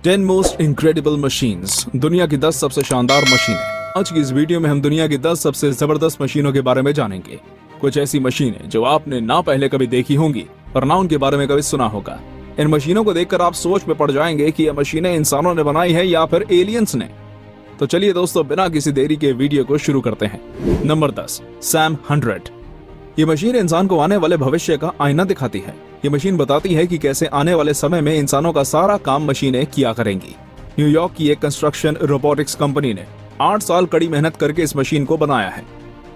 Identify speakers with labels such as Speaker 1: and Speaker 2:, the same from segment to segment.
Speaker 1: 10 most incredible machines, दुनिया की 10 सबसे शानदार मशीनें। आज की इस वीडियो में हम दुनिया की 10 सबसे जबरदस्त मशीनों के बारे में जानेंगे। कुछ ऐसी मशीनें जो आपने ना पहले कभी देखी होंगी और ना उनके बारे में कभी सुना होगा। इन मशीनों को देखकर आप सोच में पड़ जाएंगे कि ये मशीनें इंसानों ने बनाई है या फिर एलियंस ने। तो चलिए दोस्तों, बिना किसी देरी के वीडियो को शुरू करते हैं। Number 10, Sam 100। ये मशीन इंसान को आने वाले भविष्य का आईना दिखाती है। ये मशीन बताती है कि कैसे आने वाले समय में इंसानों का सारा काम मशीनें किया करेंगी। न्यूयॉर्क की एक कंस्ट्रक्शन रोबोटिक्स कंपनी ने 8 साल कड़ी मेहनत करके इस मशीन को बनाया है।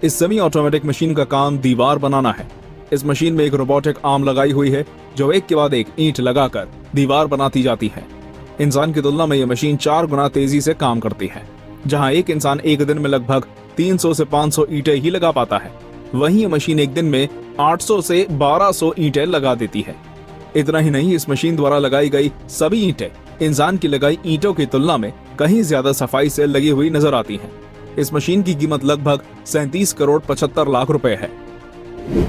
Speaker 1: इस सेमी ऑटोमेटिक मशीन का काम दीवार बनाना है। इस मशीन में एक रोबोटिक आर्म लगाई हुई है जो एक के बाद एक ईंट लगाकर दीवार बनाती जाती है। इंसान की तुलना में यह मशीन 4 गुना तेजी से काम करती है। जहां एक इंसान एक दिन में लगभग 300 से 500 ईंटें ही लगा पाता है, वहीं ये मशीन एक दिन में 800 से 1200 ईंटें लगा देती है। इतना ही नहीं, इस मशीन द्वारा लगाई गई सभी ईंटें इंसान की लगाई ईंटों की तुलना में कहीं ज्यादा सफाई से लगी हुई नजर आती हैं। इस मशीन की कीमत लगभग 37 करोड़ 75 लाख रुपए है।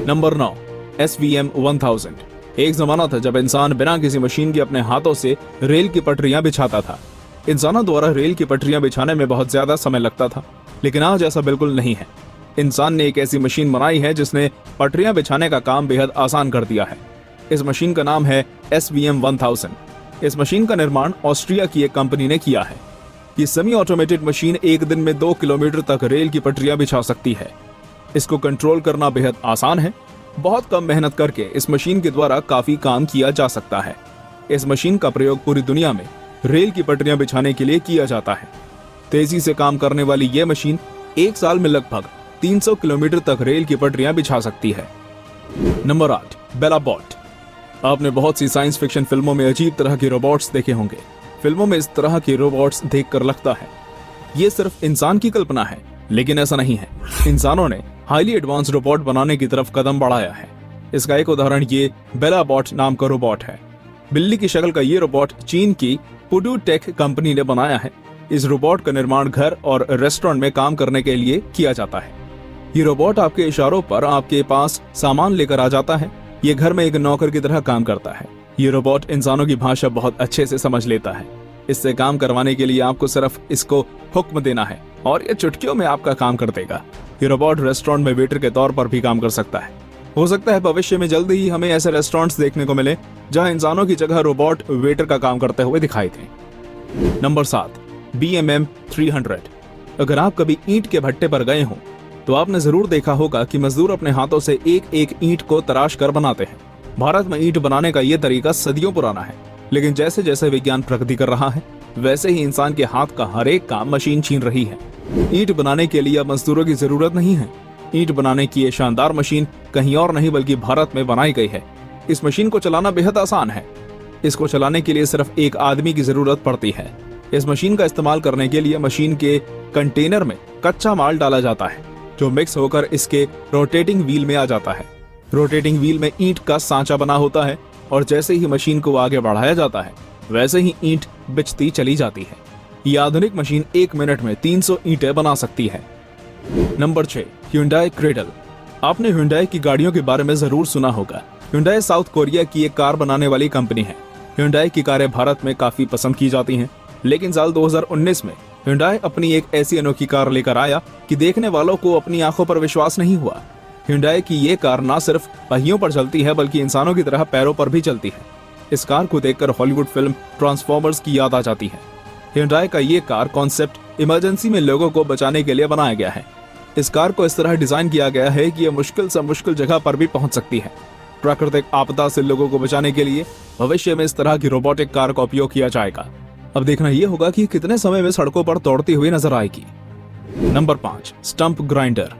Speaker 1: Number 9, SVM 1000। एक जमाना था जब इंसान बिना किसी मशीन के अपने हाथों से रेल की पटरियां बिछाता था। इंसानों द्वारा रेल की पटरियां बिछाने में बहुत ज्यादा समय लगता था, लेकिन आज ऐसा बिल्कुल नहीं है। इंसान ने एक ऐसी मशीन बनाई है जिसने पटरियां बिछाने का काम बेहद आसान कर दिया है। इस मशीन का नाम है SVM 1000। इस मशीन का निर्माण ऑस्ट्रिया की एक कंपनी ने किया है। ये सेमी ऑटोमेटेड मशीन एक दिन में 2 किलोमीटर तक रेल की पटरियां बिछा सकती है। इसको कंट्रोल करना बेहद आसान है। बहुत कम मेहनत करके इस मशीन के द्वारा काफी काम किया जा सकता है। इस मशीन का प्रयोग पूरी दुनिया में रेल की पटरियां बिछाने के लिए किया जाता है। तेजी से काम करने वाली यह मशीन एक साल में लगभग 300 किलोमीटर तक रेल की पटरियां बिछा सकती है। नंबर 8, बेलाबॉट। आपने बहुत सी साइंस फिक्शन फिल्मों में अजीब तरह के रोबोट्स देखे होंगे। फिल्मों में इस तरह के रोबोट्स देखकर लगता है ये सिर्फ इंसान की कल्पना है, लेकिन ऐसा नहीं है। इंसानों ने हाईली एडवांस रोबोट बनाने की तरफ कदम बढ़ाया है। इसका एक उदाहरण ये बेलाबॉट नाम का रोबोट है। बिल्ली की शक्ल का ये रोबोट चीन की पुडू टेक कंपनी ने बनाया है। इस रोबोट का निर्माण घर और रेस्टोरेंट में काम करने के लिए किया जाता है। ये रोबोट आपके इशारों पर आपके पास सामान लेकर आ जाता है। ये घर में एक नौकर की तरह काम करता है। ये रोबोट इंसानों की भाषा बहुत अच्छे से समझ लेता है। इससे काम करवाने के लिए आपको सिर्फ इसको हुक्म देना है और ये चुटकियों में आपका काम कर देगा। ये रोबोट रेस्टोरेंट में वेटर के तौर पर भी काम कर सकता है। हो सकता है भविष्य में जल्दी ही हमें ऐसे रेस्टोरेंट्स देखने को मिले जहां इंसानों की जगह रोबोट वेटर का काम करते हुए दिखाई दे। Number 7, BMM 300। अगर आप कभी ईंट के भट्टे पर गए हो तो आपने जरूर देखा होगा कि मजदूर अपने हाथों से एक एक ईंट को तराश कर बनाते हैं। भारत में ईंट बनाने का यह तरीका सदियों पुराना है, लेकिन जैसे जैसे विज्ञान प्रगति कर रहा है वैसे ही इंसान के हाथ का हर एक काम मशीन छीन रही है। ईंट बनाने के लिए अब मजदूरों की जरूरत नहीं है। ईंट बनाने की ये शानदार मशीन कहीं और नहीं बल्कि भारत में बनाई गई है। इस मशीन को चलाना बेहद आसान है। इसको चलाने के लिए सिर्फ एक आदमी की जरूरत पड़ती है। इस मशीन का इस्तेमाल करने के लिए मशीन के कंटेनर में कच्चा माल डाला जाता है जो मिक्स होकर इसके रोटेटिंग व्हील में आ जाता है। रोटेटिंग व्हील में ईंट का सांचा बना होता है और जैसे ही मशीन को आगे बढ़ाया जाता है वैसे ही ईंट बिछती चली जाती है। ये आधुनिक मशीन 1 मिनट में 300 ईंटें बना सकती है। Number 6, Hyundai cradle. आपने Hyundai की गाड़ियों के बारे में जरूर सुना होगा। Hyundai साउथ कोरिया की एक कार बनाने वाली कंपनी है। Hyundai की कारें भारत में काफी पसंद की जाती हैं, लेकिन साल 2019 में Hyundai अपनी एक ऐसी अनोखी कार लेकर आया कि देखने वालों को अपनी आंखों पर विश्वास नहीं हुआ। Hyundai की ये कार न सिर्फ पहियों पर चलती है बल्कि इंसानों की तरह पैरों पर भी चलती है। इस कार को देखकर हॉलीवुड फिल्म ट्रांसफॉर्मर्स की याद आ जाती है। Hyundai का ये कार कॉन्सेप्ट इमरजेंसी में लोगों को बचाने के लिए बनाया गया है। इस कार को इस तरह डिजाइन किया गया है कि यह मुश्किल से मुश्किल जगह पर भी पहुंच सकती है। प्राकृतिक आपदा से लोगों को बचाने के लिए भविष्य में इस तरह की रोबोटिक कार का उपयोग किया जाएगा। अब देखना यह होगा कि कितने समय में सड़कों पर दौड़ती हुई नजर आएगी। Number 5, stump grinder.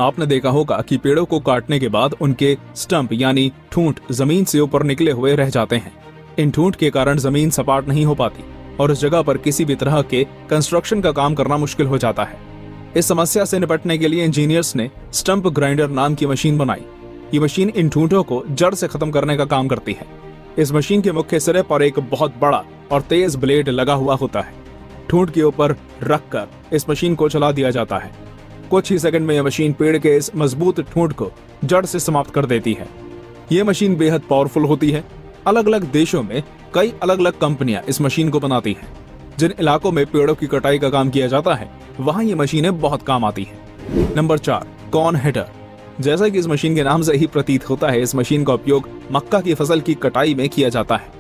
Speaker 1: आपने देखा होगा कि पेड़ों को काटने के बाद उनके स्टंप यानी ठूंठ जमीन से ऊपर निकले हुए रह जाते हैं। इन ठूंठ के कारण जमीन सपाट नहीं हो पाती और उस जगह पर किसी भी तरह के कंस्ट्रक्शन का काम करना मुश्किल हो जाता है। इस समस्या से निपटने के लिए इंजीनियर्स ने स्टंप ग्राइंडर नाम की मशीन बनाई। ये मशीन इन ठूंठों को जड़ से खत्म करने का काम करती है। इस मशीन के मुख्य सिरे पर एक बहुत बड़ा और तेज ब्लेड लगा हुआ होता है। ठूंठ के ऊपर रखकर इस मशीन को चला दिया जाता है। कुछ ही सेकंड में यह मशीन पेड़ के इस मजबूत ठूंठ को जड़ से समाप्त कर देती है। यह मशीन बेहद पावरफुल होती है। अलग अलग देशों में कई अलग अलग कंपनियां इस मशीन को बनाती हैं। जिन इलाकों में पेड़ों की कटाई का काम किया जाता है वहां ये मशीनें बहुत काम आती हैं। Number 4, corn header. जैसा कि इस मशीन के नाम से ही प्रतीत होता है, इस मशीन का उपयोग मक्का की फसल की कटाई में किया जाता है।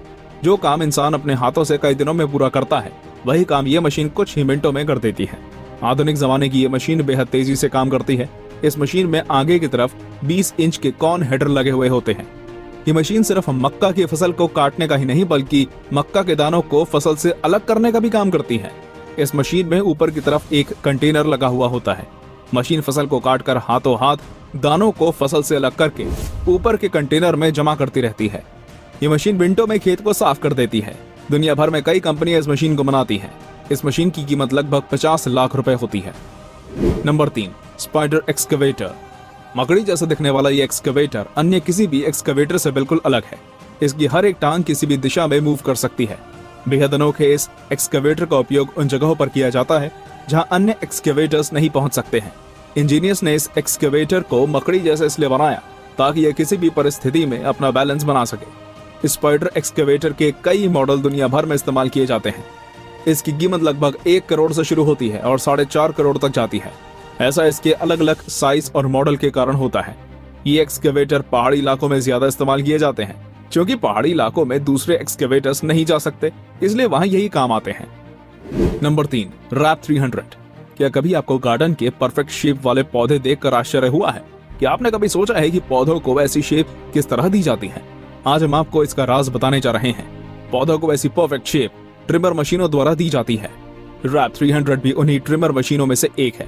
Speaker 1: जो काम इंसान अपने हाथों से कई दिनों में पूरा करता है, वही काम ये मशीन कुछ ही मिनटों में कर देती है। आधुनिक जमाने की ये मशीन बेहद तेजी से काम करती है। इस मशीन में आगे की तरफ 20 इंच के कॉर्न हेडर लगे हुए होते हैं। ये मशीन सिर्फ मक्का की फसल को काटने का ही नहीं बल्कि मक्का के दानों को फसल से अलग करने का भी काम करती है। इस मशीन में ऊपर की तरफ एक कंटेनर लगा हुआ होता है। मशीन फसल को काटकर हाथों हाथ दानों को फसल से अलग करके ऊपर के कंटेनर में जमा करती रहती है। ये मशीन मिनटों में खेत को साफ कर देती है। दुनिया भर में कई कंपनियां इस मशीन को बनाती हैं। इस मशीन की कीमत लगभग 50 लाख रुपए होती है। Number 3, spider excavator. मकड़ी जैसा दिखने वाला ये एक्सकवेटर अन्य किसी भी एक्सकवेटर से बिल्कुल अलग है। इसकी हर एक टांग किसी भी दिशा में मूव कर सकती है। बेहद अनोखे इस एक्सकवेटर का उपयोग उन जगहों पर किया जाता है जहां अन्य एक्सकवेटर्स नहीं पहुंच सकते हैं। इंजीनियर्स ने इस एक्सकवेटर को मकड़ी जैसा इसलिए बनाया ताकि यह किसी भी परिस्थिति में अपना बैलेंस बना सके। स्पाइडर एक्सकवेटर के कई मॉडल दुनिया भर में इस्तेमाल किए जाते हैं। इसकी कीमत लगभग 1 करोड़ से शुरू होती है और 4.5 करोड़ तक जाती है। ऐसा इसके अलग अलग साइज और मॉडल के कारण होता है। ये एक्सकवेटर पहाड़ी इलाकों में ज्यादा इस्तेमाल किए जाते हैं क्योंकि पहाड़ी इलाकों में दूसरे एक्सकवेटर्स नहीं जा सकते, इसलिए वहां यही काम आते हैं। नंबर 3, रैप 300। क्या कभी आपको गार्डन के परफेक्ट शेप वाले पौधे देखकर आश्चर्य हुआ है? क्या आपने कभी सोचा है कि पौधों को ऐसी शेप किस तरह दी जाती है? आज हम आपको इसका राज बताने जा रहे हैं। पौधों को ऐसी परफेक्ट शेप ट्रिमर मशीनों द्वारा दी जाती है। रैप 300 भी उन्हीं ट्रिमर मशीनों में से एक है।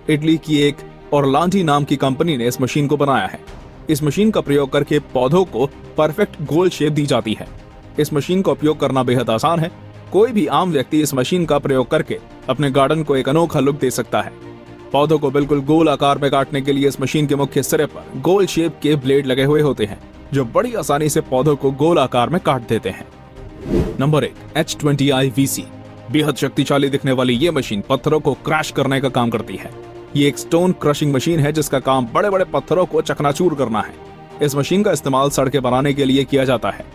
Speaker 1: इटली की एक ऑरलांडी नाम की कंपनी ने इस मशीन को बनाया है। इस मशीन का प्रयोग करके पौधों को परफेक्ट गोल शेप दी जाती है। इस मशीन का उपयोग करना बेहद आसान है। कोई भी आम व्यक्ति इस मशीन का प्रयोग करके अपने गार्डन को एक अनोखा लुक दे सकता है। पौधों को बिल्कुल गोल आकार में काटने के लिए इस मशीन के मुख्य सिरे पर गोल शेप के ब्लेड लगे हुए होते हैं जो बड़ी आसानी से पौधों को गोल आकार में काट देते हैं। Number 1, H20i VC। बेहद शक्तिशाली दिखने वाली ये मशीन पत्थरों को क्रैश करने का काम करती है। ये एक स्टोन क्रशिंग मशीन है जिसका काम बड़े बड़े पत्थरों को चकनाचूर करना है। इस मशीन का इस्तेमाल सड़कें बनाने के लिए किया जाता है।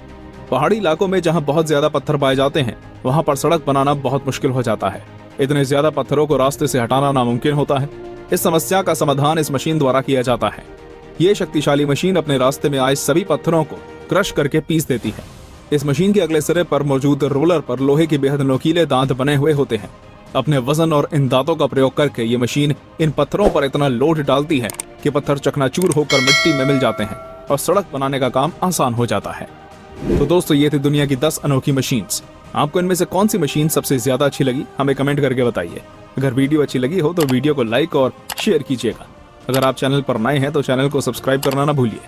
Speaker 1: पहाड़ी इलाकों में जहां बहुत ज्यादा पत्थर पाए जाते हैं वहां पर सड़क बनाना बहुत मुश्किल हो जाता है। इतने ज्यादा पत्थरों को रास्ते से हटाना नामुमकिन होता है। इस समस्या का समाधान इस मशीन द्वारा किया जाता है। ये शक्तिशाली मशीन अपने रास्ते में आए सभी पत्थरों को क्रश करके पीस देती है। इस मशीन के अगले सिरे पर मौजूद रोलर पर लोहे के बेहद नुकीले दांत बने हुए होते हैं। अपने वजन और इन दांतों का प्रयोग करके ये मशीन इन पत्थरों पर इतना लोड डालती है कि पत्थर चकनाचूर होकर मिट्टी में मिल जाते हैं और सड़क बनाने का काम आसान हो जाता है। तो दोस्तों, ये थी दुनिया की 10 अनोखी मशीन्स। आपको इनमें से कौन सी मशीन सबसे ज्यादा अच्छी लगी हमें कमेंट करके बताइए। अगर वीडियो अच्छी लगी हो तो वीडियो को लाइक और शेयर कीजिएगा। अगर आप चैनल पर नए हैं तो चैनल को सब्सक्राइब करना ना भूलिए।